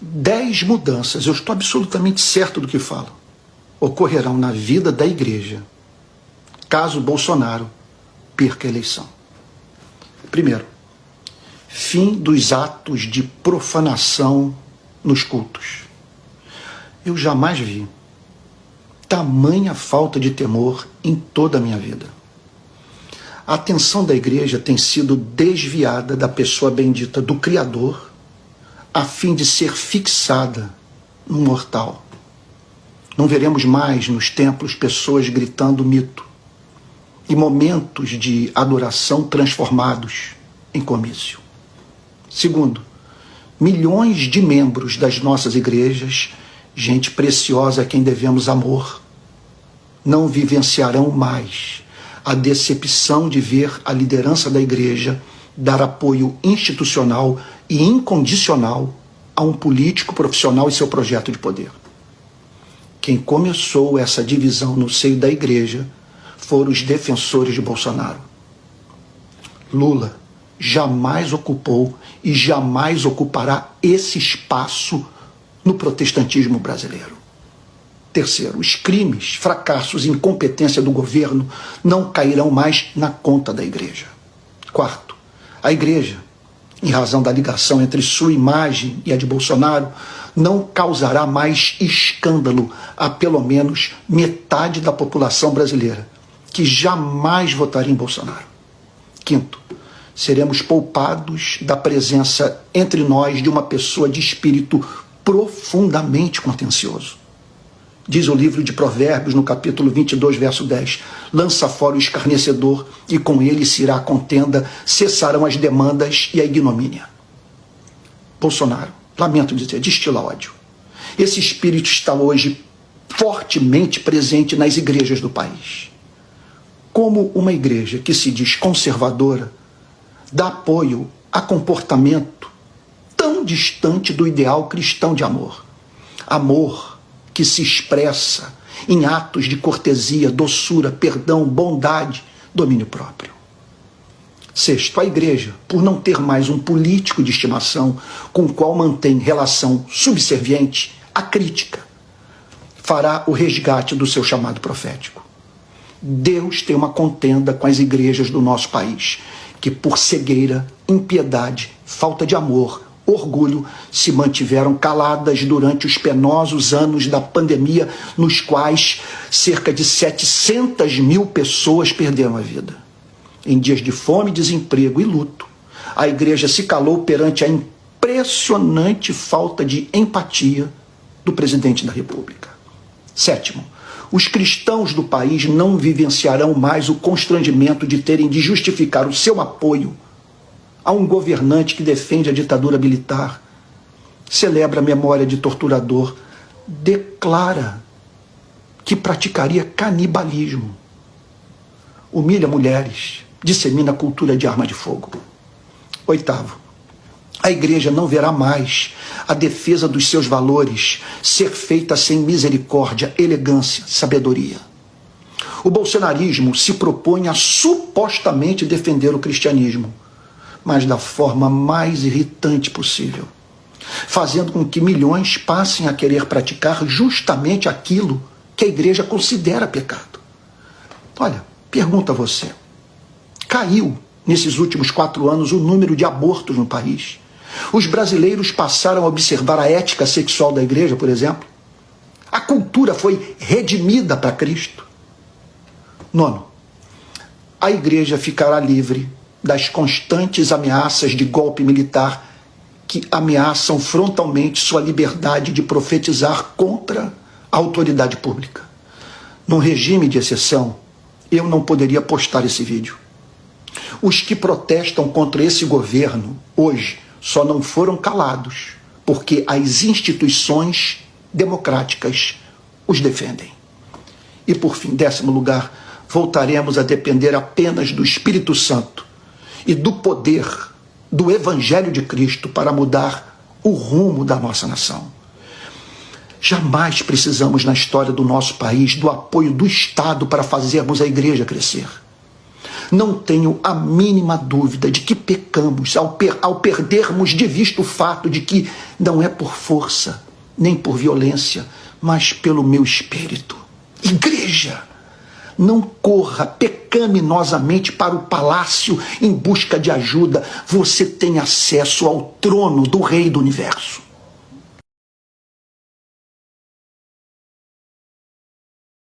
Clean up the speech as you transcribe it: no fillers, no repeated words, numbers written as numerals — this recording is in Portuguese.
10 mudanças, eu estou absolutamente certo do que falo, ocorrerão na vida da igreja, caso Bolsonaro perca a eleição. Primeiro, fim dos atos de profanação nos cultos. Eu jamais vi tamanha falta de temor em toda a minha vida. A atenção da igreja tem sido desviada da pessoa bendita do Criador, a fim de ser fixada no mortal. Não veremos mais nos templos pessoas gritando mito e momentos de adoração transformados em comício. Segundo, milhões de membros das nossas igrejas, gente preciosa a quem devemos amor, não vivenciarão mais a decepção de ver a liderança da igreja dar apoio institucional e incondicional a um político profissional e seu projeto de poder. Quem começou essa divisão no seio da igreja foram os defensores de Bolsonaro. Lula jamais ocupou e jamais ocupará esse espaço no protestantismo brasileiro. Terceiro, os crimes, fracassos e incompetência do governo não cairão mais na conta da igreja. Quarto, a igreja, em razão da ligação entre sua imagem e a de Bolsonaro, não causará mais escândalo a pelo menos metade da população brasileira, que jamais votaria em Bolsonaro. Quinto, seremos poupados da presença entre nós de uma pessoa de espírito profundamente contencioso. Diz o livro de Provérbios, no capítulo 22, verso 10, lança fora o escarnecedor e com ele se irá a contenda, cessarão as demandas e a ignomínia. Bolsonaro, lamento dizer, destila ódio. Esse espírito está hoje fortemente presente nas igrejas do país. Como uma igreja que se diz conservadora, dá apoio a comportamento tão distante do ideal cristão de amor. Amor que se expressa em atos de cortesia, doçura, perdão, bondade, domínio próprio. Sexto, a igreja, por não ter mais um político de estimação com o qual mantém relação subserviente à crítica, fará o resgate do seu chamado profético. Deus tem uma contenda com as igrejas do nosso país, que por cegueira, impiedade, falta de amor, orgulho, se mantiveram caladas durante os penosos anos da pandemia, nos quais cerca de 700 mil pessoas perderam a vida. Em dias de fome, desemprego e luto, a igreja se calou perante a impressionante falta de empatia do presidente da República. Sétimo, os cristãos do país não vivenciarão mais o constrangimento de terem de justificar o seu apoio a um governante que defende a ditadura militar, celebra a memória de torturador, declara que praticaria canibalismo, humilha mulheres, dissemina a cultura de arma de fogo. Oitavo, a igreja não verá mais a defesa dos seus valores ser feita sem misericórdia, elegância, sabedoria. O bolsonarismo se propõe a supostamente defender o cristianismo, mas da forma mais irritante possível, fazendo com que milhões passem a querer praticar justamente aquilo que a igreja considera pecado. Olha, pergunta a você, caiu nesses últimos 4 anos o número de abortos no país? Os brasileiros passaram a observar a ética sexual da igreja, por exemplo? A cultura foi redimida para Cristo? Nono, a igreja ficará livre das constantes ameaças de golpe militar que ameaçam frontalmente sua liberdade de profetizar contra a autoridade pública. Num regime de exceção, eu não poderia postar esse vídeo. Os que protestam contra esse governo hoje só não foram calados porque as instituições democráticas os defendem. E por fim, 10º lugar, voltaremos a depender apenas do Espírito Santo e do poder do Evangelho de Cristo para mudar o rumo da nossa nação. Jamais precisamos na história do nosso país do apoio do Estado para fazermos a igreja crescer. Não tenho a mínima dúvida de que pecamos ao perdermos de vista o fato de que não é por força, nem por violência, mas pelo meu espírito. Igreja, não corra pecaminosamente para o palácio em busca de ajuda. Você tem acesso ao trono do Rei do Universo.